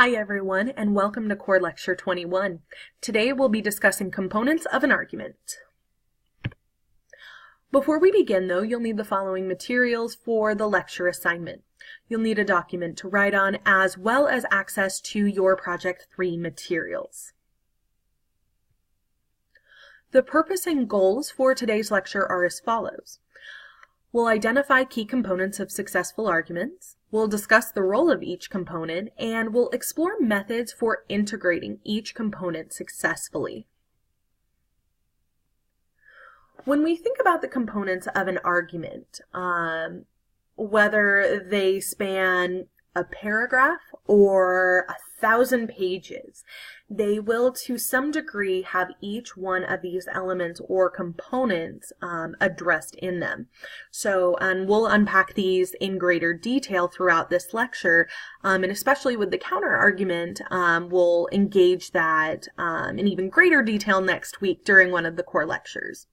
Hi everyone, and welcome to Core Lecture 21. Today we'll be discussing components of an argument. Before we begin though, you'll need the following materials for the lecture assignment. You'll need a document to write on as well as access to your Project 3 materials. The purpose and goals for today's lecture are as follows. We'll identify key components of successful arguments, we'll discuss the role of each component, and we'll explore methods for integrating each component successfully. When we think about the components of an argument, whether they span a paragraph or 1,000 pages, they will to some degree have each one of these elements or components addressed in them. And we'll unpack these in greater detail throughout this lecture, and especially with the counter argument, we'll engage that in even greater detail next week during one of the core lectures.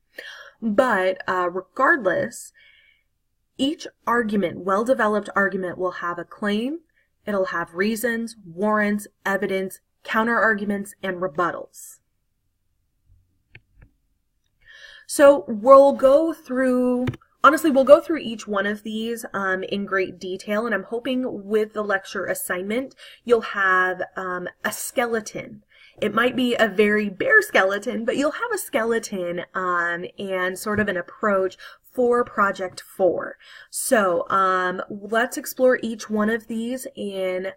But regardless, each argument, well-developed argument, will have a claim, it'll have reasons, warrants, evidence, counter-arguments, and rebuttals. So we'll go through each one of these in great detail, and I'm hoping with the lecture assignment you'll have a skeleton. It might be a very bare skeleton, but you'll have a skeleton and sort of an approach for Project 4. So let's explore each one of these in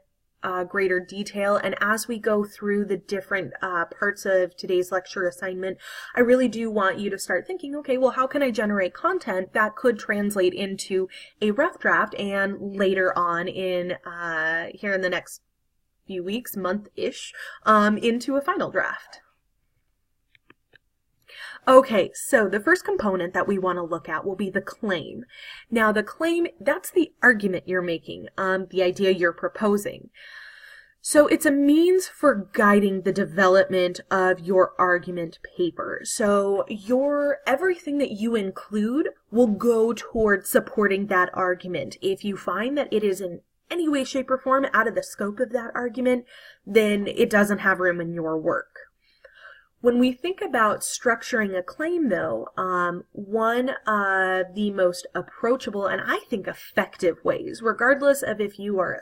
greater detail, and as we go through the different parts of today's lecture assignment, I really do want you to start thinking, okay, well, how can I generate content that could translate into a rough draft and later on in here in the next few weeks, month-ish, into a final draft. Okay, so the first component that we want to look at will be the claim. Now the claim, that's the argument you're making, the idea you're proposing. So it's a means for guiding the development of your argument paper. So everything that you include will go towards supporting that argument. If you find that it is in any way, shape, or form out of the scope of that argument, then it doesn't have room in your work. When we think about structuring a claim, though, one of the most approachable and I think effective ways, regardless of if you are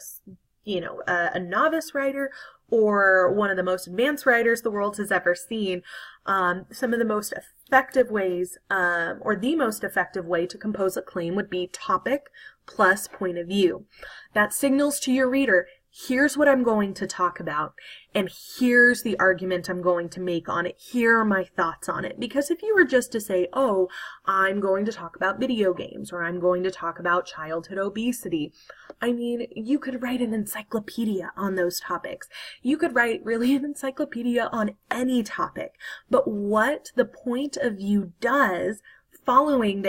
a novice writer or one of the most advanced writers the world has ever seen, some of the most effective ways, or the most effective way to compose a claim would be topic plus point of view. That signals to your reader, here's what I'm going to talk about, and here's the argument I'm going to make on it. Here are my thoughts on it. Because if you were just to say, oh, I'm going to talk about video games, or I'm going to talk about childhood obesity, I mean, you could write an encyclopedia on those topics. You could write really an encyclopedia on any topic. But what the point of view does, following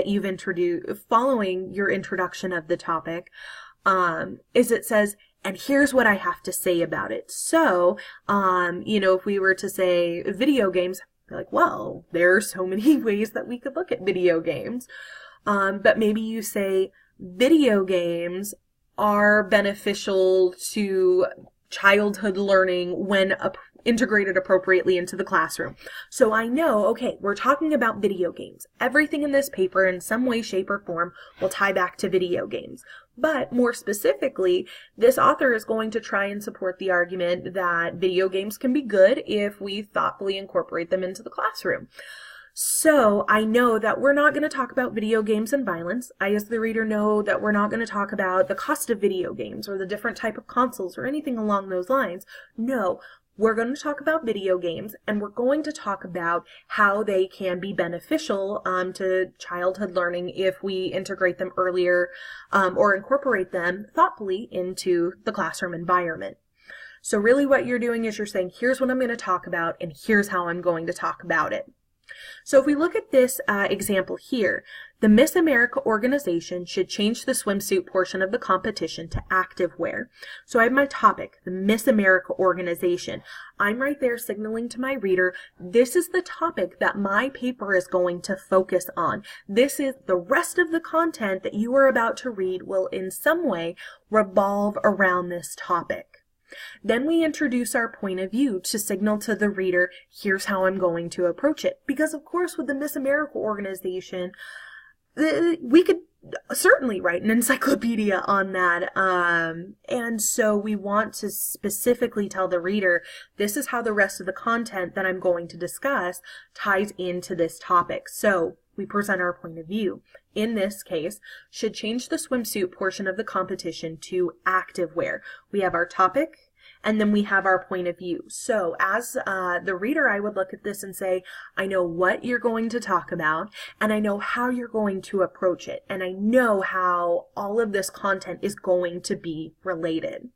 your introduction of the topic, is it says, and here's what I have to say about it. So, if we were to say video games, like, well, there are so many ways that we could look at video games. But maybe you say video games are beneficial to childhood learning when integrated appropriately into the classroom. So I know, okay, we're talking about video games. Everything in this paper in some way, shape, or form will tie back to video games. But more specifically, this author is going to try and support the argument that video games can be good if we thoughtfully incorporate them into the classroom. So I know that we're not going to talk about video games and violence. I, as the reader, know that we're not going to talk about the cost of video games or the different type of consoles or anything along those lines. No, we're going to talk about video games, and we're going to talk about how they can be beneficial to childhood learning if we integrate them earlier or incorporate them thoughtfully into the classroom environment. So really what you're doing is you're saying, here's what I'm going to talk about, and here's how I'm going to talk about it. So if we look at this example here, the Miss America organization should change the swimsuit portion of the competition to activewear. So I have my topic, the Miss America organization. I'm right there signaling to my reader, this is the topic that my paper is going to focus on. This is the rest of the content that you are about to read will in some way revolve around this topic. Then we introduce our point of view to signal to the reader, here's how I'm going to approach it. Because of course with the Miss America organization, we could certainly write an encyclopedia on that. And so we want to specifically tell the reader, this is how the rest of the content that I'm going to discuss ties into this topic. So we present our point of view. In this case, should change the swimsuit portion of the competition to activewear. We have our topic, and then we have our point of view. So as the reader, I would look at this and say, I know what you're going to talk about, and I know how you're going to approach it, and I know how all of this content is going to be related.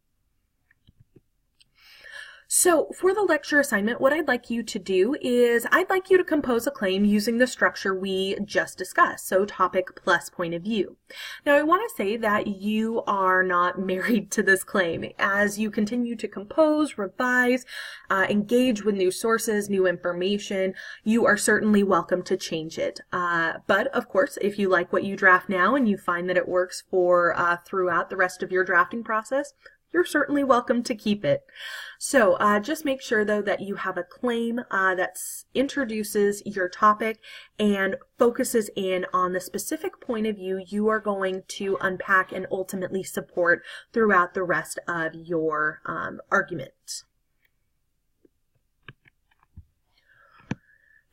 So for the lecture assignment, what I'd like you to do is I'd like you to compose a claim using the structure we just discussed, so topic plus point of view. Now I want to say that you are not married to this claim. As you continue to compose, revise, engage with new sources, new information, you are certainly welcome to change it. But of course, if you like what you draft now and you find that it works for throughout the rest of your drafting process, you're certainly welcome to keep it. So just make sure though that you have a claim that introduces your topic and focuses in on the specific point of view you are going to unpack and ultimately support throughout the rest of your argument.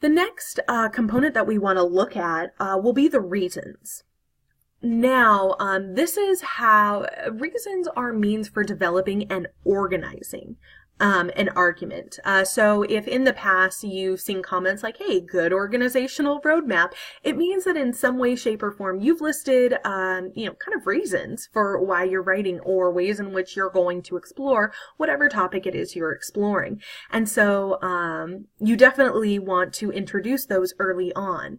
The next component that we want to look at will be the reasons. Now, this is how reasons are means for developing and organizing an argument. So if in the past you've seen comments like, hey, good organizational roadmap, it means that in some way, shape, or form, you've listed, kind of reasons for why you're writing or ways in which you're going to explore whatever topic it is you're exploring. And so you definitely want to introduce those early on.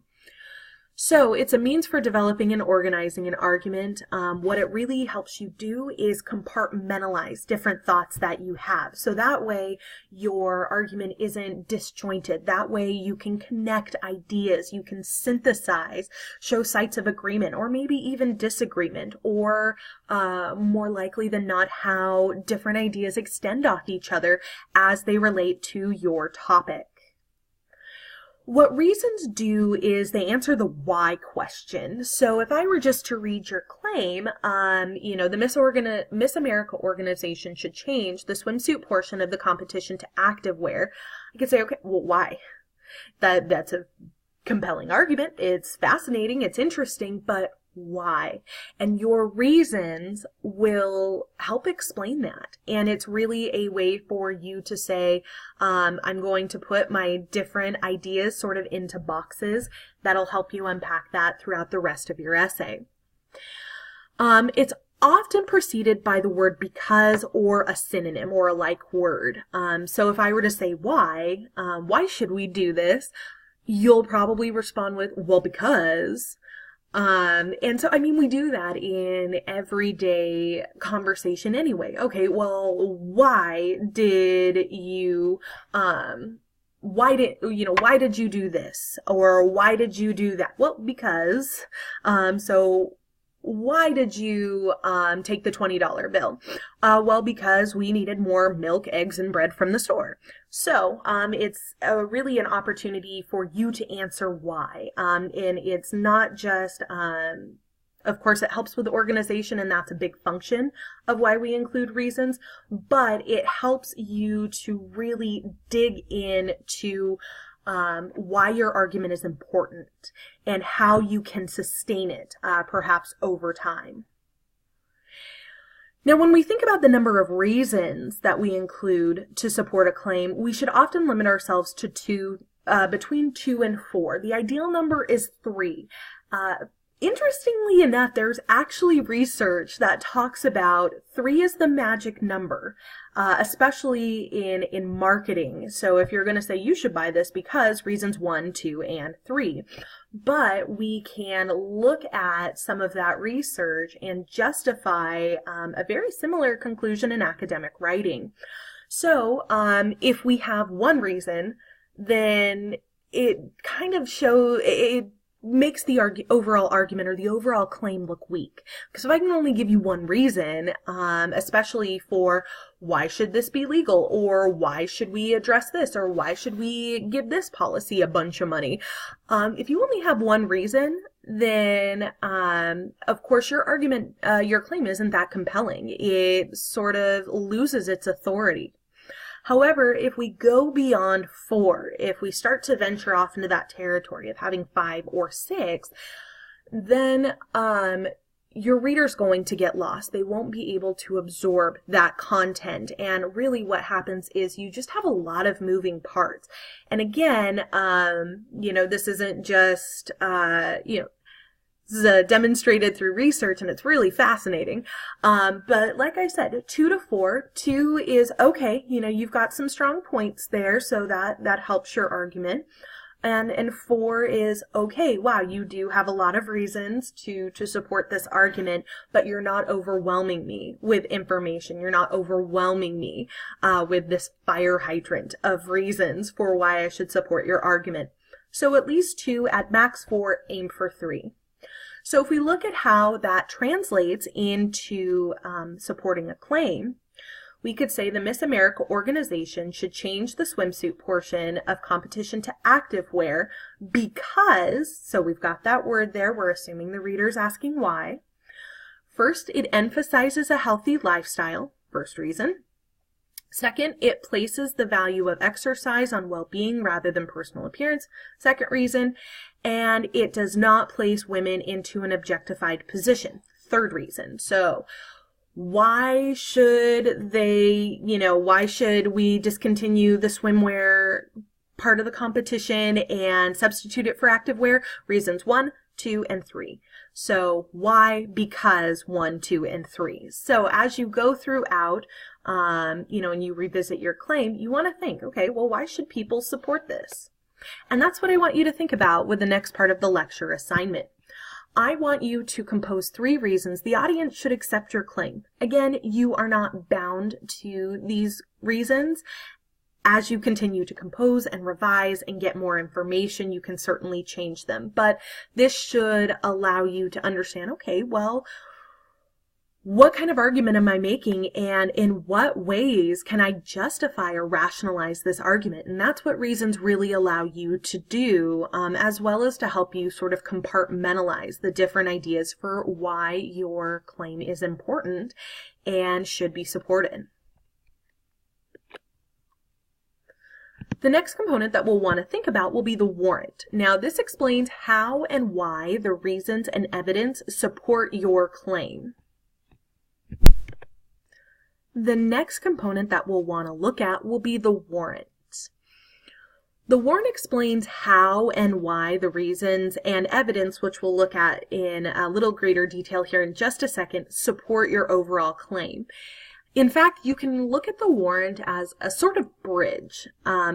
So it's a means for developing and organizing an argument. What it really helps you do is compartmentalize different thoughts that you have. So that way your argument isn't disjointed. That way you can connect ideas, you can synthesize, show sites of agreement or maybe even disagreement, or more likely than not how different ideas extend off each other as they relate to your topic. What reasons do is they answer the why question. So if I were just to read your claim, the Miss America organization should change the swimsuit portion of the competition to activewear. I could say, okay, well, why? That's a compelling argument. It's fascinating. It's interesting, but why? And your reasons will help explain that. And it's really a way for you to say, I'm going to put my different ideas sort of into boxes. That'll help you unpack that throughout the rest of your essay. It's often preceded by the word because or a synonym or a like word. So if I were to say why should we do this? You'll probably respond with, well, because. And so, we do that in everyday conversation anyway. Okay, well, why did you do this? Or why did you do that? Well, because, so why did you take the $20 bill? Well, because we needed more milk, eggs, and bread from the store. So it's really an opportunity for you to answer why. And it's not just, of course, it helps with organization, and that's a big function of why we include reasons, but it helps you to really dig into why your argument is important and how you can sustain it, perhaps over time. Now, when we think about the number of reasons that we include to support a claim, we should often limit ourselves to between 2 and 4. The ideal number is 3. Interestingly enough, there's actually research that talks about 3 is the magic number, especially in marketing. So if you're going to say you should buy this because reasons 1, 2, and 3. But we can look at some of that research and justify a very similar conclusion in academic writing. So if we have 1 reason, then it kind of makes the overall argument or the overall claim look weak. Because if I can only give you one reason, especially for why should this be legal, or why should we address this, or why should we give this policy a bunch of money, if you only have one reason, then of course your argument, your claim isn't that compelling. It sort of loses its authority. However, if we go beyond 4, if we start to venture off into that territory of having 5 or 6, then your reader's going to get lost. They won't be able to absorb that content. And really what happens is you just have a lot of moving parts. And again, this isn't just, this is demonstrated through research, and it's really fascinating. But like I said, 2 to 4, 2 is okay. You've got some strong points there, so that helps your argument. And 4 is okay. Wow, you do have a lot of reasons to support this argument, but you're not overwhelming me with information. You're not overwhelming me with this fire hydrant of reasons for why I should support your argument. So at least 2, at max 4, aim for 3. So if we look at how that translates into supporting a claim, we could say the Miss America organization should change the swimsuit portion of competition to activewear because, so we've got that word there, we're assuming the reader's asking why. First, it emphasizes a healthy lifestyle, first reason. Second, it places the value of exercise on well-being rather than personal appearance, second reason. And it does not place women into an objectified position, third reason. So why should why should we discontinue the swimwear part of the competition and substitute it for activewear? Reasons 1, 2, and 3. So why? Because 1, 2, and 3. So as you go throughout, and you revisit your claim, you want to think, okay, well, why should people support this? And that's what I want you to think about with the next part of the lecture assignment. I want you to compose 3 reasons the audience should accept your claim. Again, you are not bound to these reasons. As you continue to compose and revise and get more information, you can certainly change them. But this should allow you to understand, okay, well, what kind of argument am I making, and in what ways can I justify or rationalize this argument? And that's what reasons really allow you to do, as well as to help you sort of compartmentalize the different ideas for why your claim is important and should be supported. The next component that we'll want to think about will be the warrant. Now, this explains how and why the reasons and evidence support your claim. The next component that we'll want to look at will be the warrant. The warrant explains how and why the reasons and evidence, which we'll look at in a little greater detail here in just a second, support your overall claim. In fact, you can look at the warrant as a sort of bridge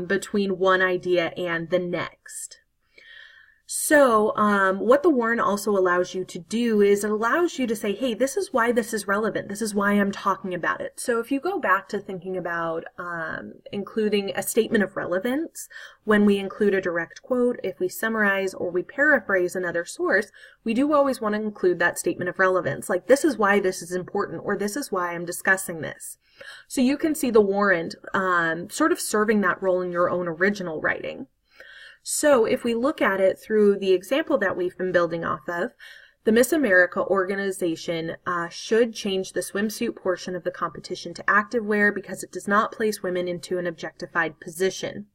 between one idea and the next. So what the warrant also allows you to do is it allows you to say, hey, this is why this is relevant. This is why I'm talking about it. So if you go back to thinking about including a statement of relevance, when we include a direct quote, if we summarize or we paraphrase another source, we do always want to include that statement of relevance. Like, this is why this is important, or this is why I'm discussing this. So you can see the warrant sort of serving that role in your own original writing. So if we look at it through the example that we've been building off of, the Miss America organization should change the swimsuit portion of the competition to activewear because it does not place women into an objectified position.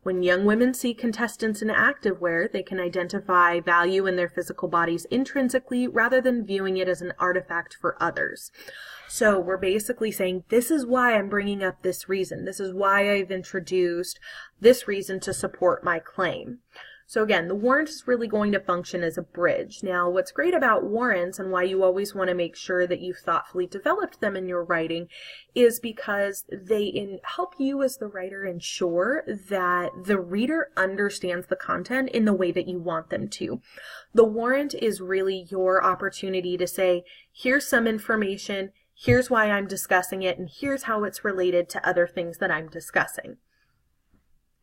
When young women see contestants in activewear, they can identify value in their physical bodies intrinsically rather than viewing it as an artifact for others. So we're basically saying, this is why I'm bringing up this reason. This is why I've introduced this reason to support my claim. So again, the warrant is really going to function as a bridge. Now, what's great about warrants and why you always want to make sure that you've thoughtfully developed them in your writing is because they help you as the writer ensure that the reader understands the content in the way that you want them to. The warrant is really your opportunity to say, here's some information, here's why I'm discussing it, and here's how it's related to other things that I'm discussing.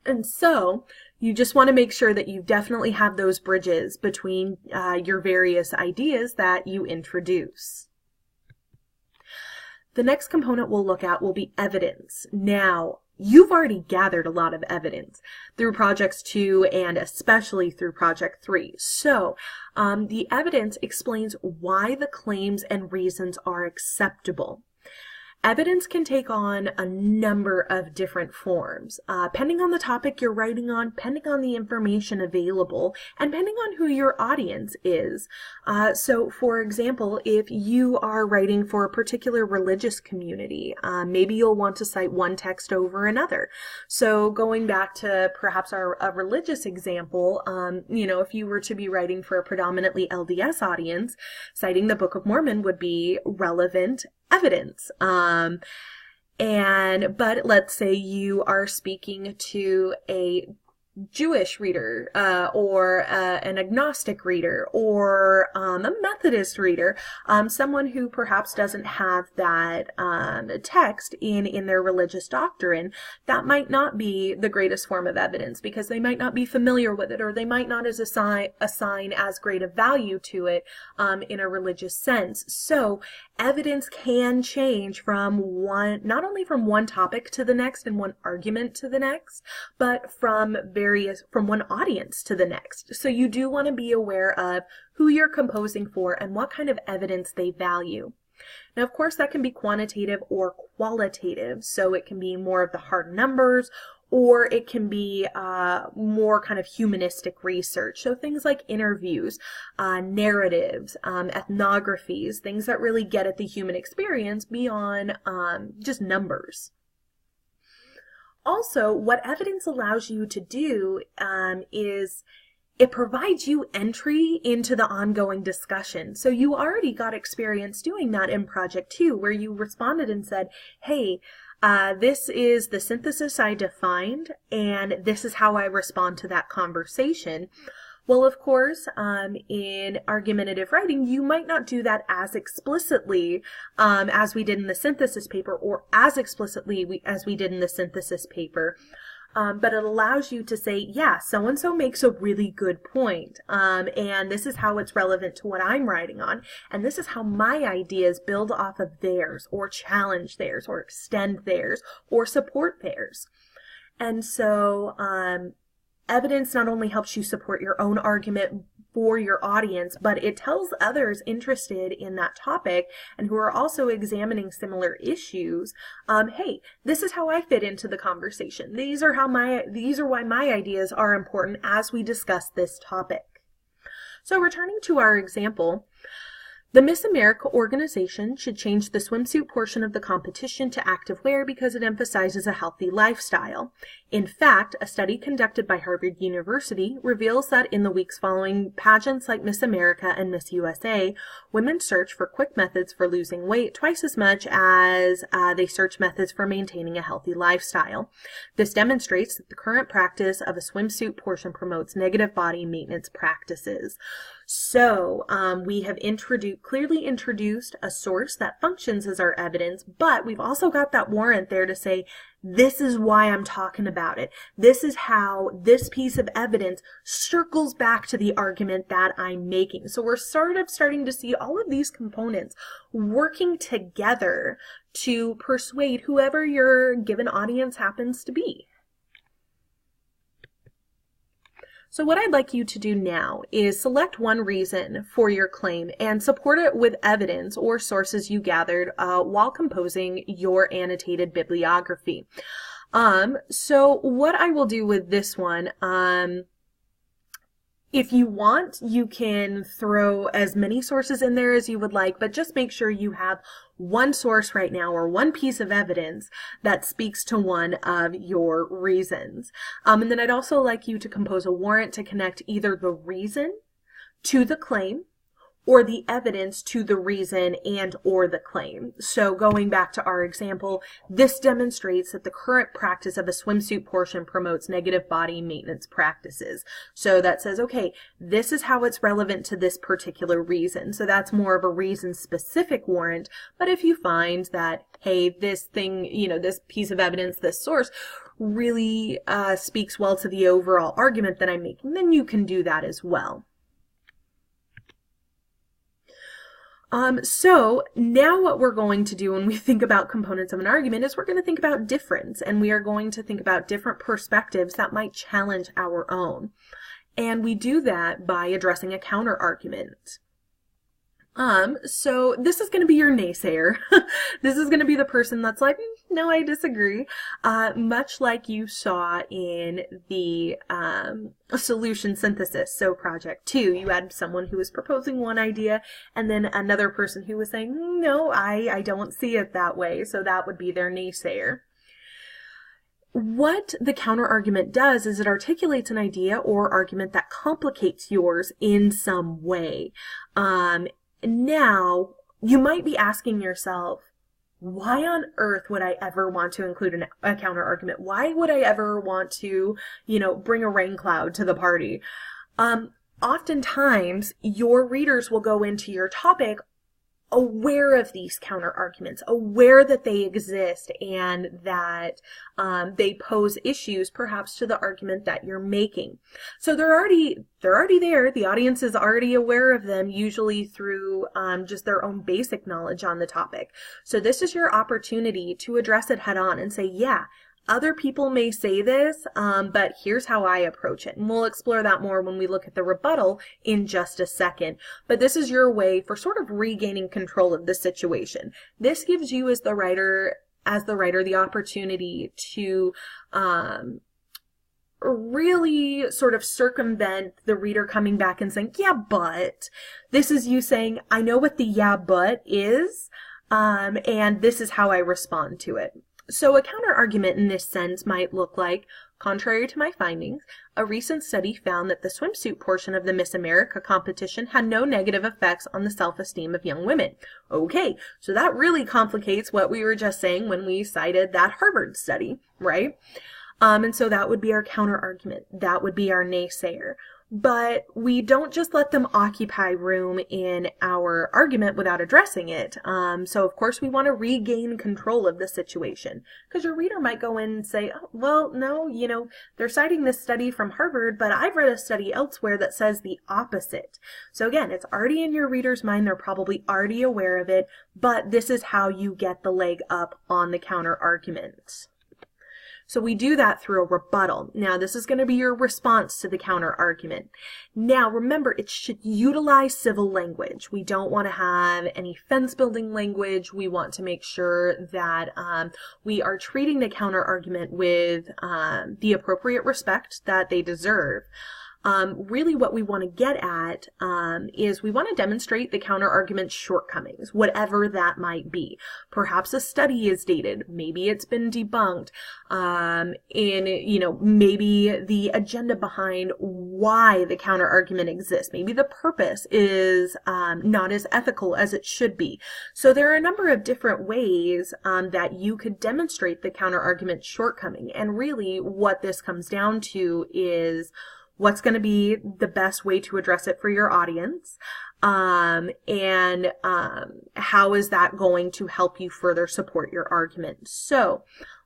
And so you just want to make sure that you definitely have those bridges between your various ideas that you introduce. The next component we'll look at will be evidence. Now, you've already gathered a lot of evidence through projects 2 and especially through project 3. So the evidence explains why the claims and reasons are acceptable. Evidence can take on a number of different forms, depending on the topic you're writing on, depending on the information available, and depending on who your audience is. So, for example, if you are writing for a particular religious community, maybe you'll want to cite one text over another. So, going back to perhaps a religious example, if you were to be writing for a predominantly LDS audience, citing the Book of Mormon would be relevant evidence. But let's say you are speaking to a Jewish reader, or an agnostic reader, or a Methodist reader, someone who perhaps doesn't have that text in their religious doctrine. That might not be the greatest form of evidence because they might not be familiar with it, or they might not assign as great a value to it in a religious sense. So evidence can change from not only from one topic to the next and one argument to the next, but from one audience to the next. So you do want to be aware of who you're composing for and what kind of evidence they value. Now, of course, that can be quantitative or qualitative. So it can be more of the hard numbers, or it can be more kind of humanistic research. So things like interviews, narratives, ethnographies, things that really get at the human experience beyond just numbers. Also, what evidence allows you to do is it provides you entry into the ongoing discussion. So you already got experience doing that in Project 2, where you responded and said, hey, this is the synthesis I defined, and this is how I respond to that conversation. Well, of course, in argumentative writing, you might not do that as explicitly as we did in the synthesis paper, or as explicitly as we did in the synthesis paper. But it allows you to say, yeah, so-and-so makes a really good point, and this is how it's relevant to what I'm writing on, and this is how my ideas build off of theirs, or challenge theirs, or extend theirs, or support theirs. And so evidence not only helps you support your own argument for your audience, but it tells others interested in that topic and who are also examining similar issues, hey, this is how I fit into the conversation. These are why my ideas are important as we discuss this topic. So returning to our example, the Miss America organization should change the swimsuit portion of the competition to active wear because it emphasizes a healthy lifestyle. In fact, a study conducted by Harvard University reveals that in the weeks following pageants like Miss America and Miss USA, women search for quick methods for losing weight twice as much as they search methods for maintaining a healthy lifestyle. This demonstrates that the current practice of a swimsuit portion promotes negative body maintenance practices. So we have clearly introduced a source that functions as our evidence, but we've also got that warrant there to say, this is why I'm talking about it. This is how this piece of evidence circles back to the argument that I'm making. So we're sort of starting to see all of these components working together to persuade whoever your given audience happens to be. So what I'd like you to do now is select one reason for your claim and support it with evidence or sources you gathered while composing your annotated bibliography. So what I will do with this one, if you want, you can throw as many sources in there as you would like, but just make sure you have one source right now or one piece of evidence that speaks to one of your reasons. And then I'd also like you to compose a warrant to connect either the reason to the claim or the evidence to the reason and or the claim. So going back to our example, this demonstrates that the current practice of a swimsuit portion promotes negative body maintenance practices. So that says, okay, this is how it's relevant to this particular reason. So that's more of a reason-specific warrant. But if you find that, hey, this thing, this piece of evidence, this source, really speaks well to the overall argument that I'm making, then you can do that as well. So now what we're going to do when we think about components of an argument is we're going to think about difference, and we are going to think about different perspectives that might challenge our own. And we do that by addressing a counter argument. So this is going to be your naysayer. This is going to be the person that's like, no, I disagree. Much like you saw in the solution synthesis. So project 2, you had someone who was proposing one idea and then another person who was saying, no, I don't see it that way. So that would be their naysayer. What the counter argument does is it articulates an idea or argument that complicates yours in some way. Now, you might be asking yourself, why on earth would I ever want to include a counter argument? Why would I ever want to, bring a rain cloud to the party? Oftentimes, your readers will go into your topic aware of these counter arguments, aware that they exist and that they pose issues perhaps to the argument that you're making. So they're already there. The audience is already aware of them, usually through just their own basic knowledge on the topic. So this is your opportunity to address it head on and say, yeah, other people may say this, but here's how I approach it. And we'll explore that more when we look at the rebuttal in just a second. But this is your way for sort of regaining control of the situation. This gives you as the writer, the opportunity to really sort of circumvent the reader coming back and saying, yeah, but. This is you saying, I know what the yeah, but is, and this is how I respond to it. So a counter-argument in this sense might look like, contrary to my findings, a recent study found that the swimsuit portion of the Miss America competition had no negative effects on the self-esteem of young women. Okay, so that really complicates what we were just saying when we cited that Harvard study, right? And so that would be our counter-argument. That would be our naysayer. But we don't just let them occupy room in our argument without addressing it. So of course we want to regain control of the situation, because your reader might go in and say, oh, well, no, they're citing this study from Harvard, but I've read a study elsewhere that says the opposite. So again, it's already in your reader's mind. They're probably already aware of it, but this is how you get the leg up on the counter argument. So we do that through a rebuttal. Now, this is going to be your response to the counter argument. Now, remember, it should utilize civil language. We don't want to have any fence building language. We want to make sure that we are treating the counter argument with the appropriate respect that they deserve. Really what we want to get at is we want to demonstrate the counter-argument's shortcomings, whatever that might be. Perhaps a study is dated, maybe it's been debunked, maybe the agenda behind why the counter-argument exists. Maybe the purpose is not as ethical as it should be. So there are a number of different ways that you could demonstrate the counter-argument's shortcoming, and really what this comes down to is what's going to be the best way to address it for your audience, and how is that going to help you further support your argument. So,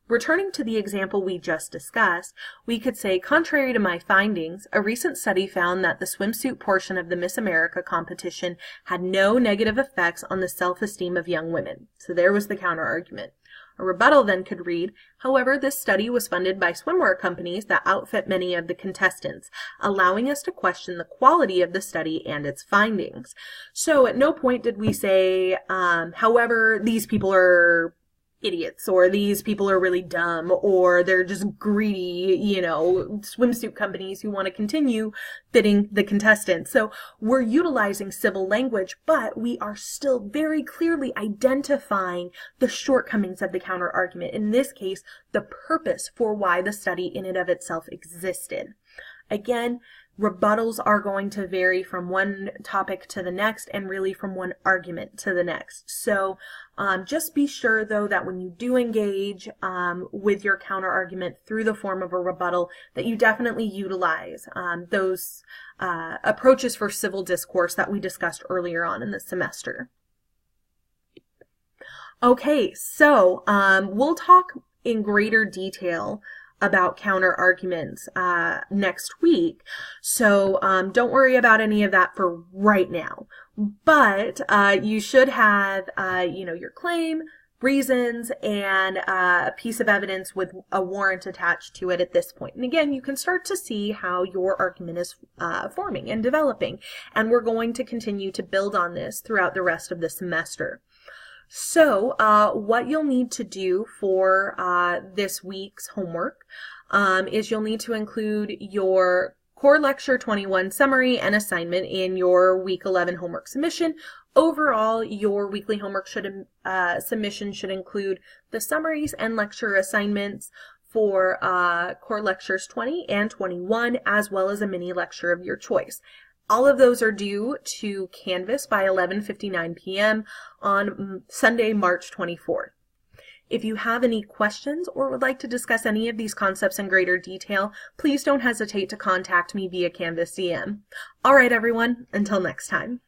returning to the example we just discussed, we could say, contrary to my findings, a recent study found that the swimsuit portion of the Miss America competition had no negative effects on the self-esteem of young women. So there was the counter-argument. A rebuttal then could read, however, this study was funded by swimwear companies that outfit many of the contestants, allowing us to question the quality of the study and its findings. So at no point did we say, however, these people are idiots, or these people are really dumb, or they're just greedy, swimsuit companies who want to continue fitting the contestants. So we're utilizing civil language, but we are still very clearly identifying the shortcomings of the counter argument. In this case, the purpose for why the study in and of itself existed. Again, Rebuttals are going to vary from one topic to the next and really from one argument to the next. So just be sure though that when you do engage with your counter argument through the form of a rebuttal, that you definitely utilize those approaches for civil discourse that we discussed earlier on in the semester. Okay, so we'll talk in greater detail about counter arguments next week. So don't worry about any of that for right now. But you should have, your claim, reasons, and a piece of evidence with a warrant attached to it at this point. And again, you can start to see how your argument is forming and developing. And we're going to continue to build on this throughout the rest of the semester. So what you'll need to do for this week's homework is you'll need to include your Core Lecture 21 summary and assignment in your Week 11 homework submission. Overall, your weekly homework submission should include the summaries and lecture assignments for Core Lectures 20 and 21, as well as a mini lecture of your choice. All of those are due to Canvas by 11:59 p.m. on Sunday, March 24th. If you have any questions or would like to discuss any of these concepts in greater detail, please don't hesitate to contact me via Canvas DM. All right, everyone, until next time.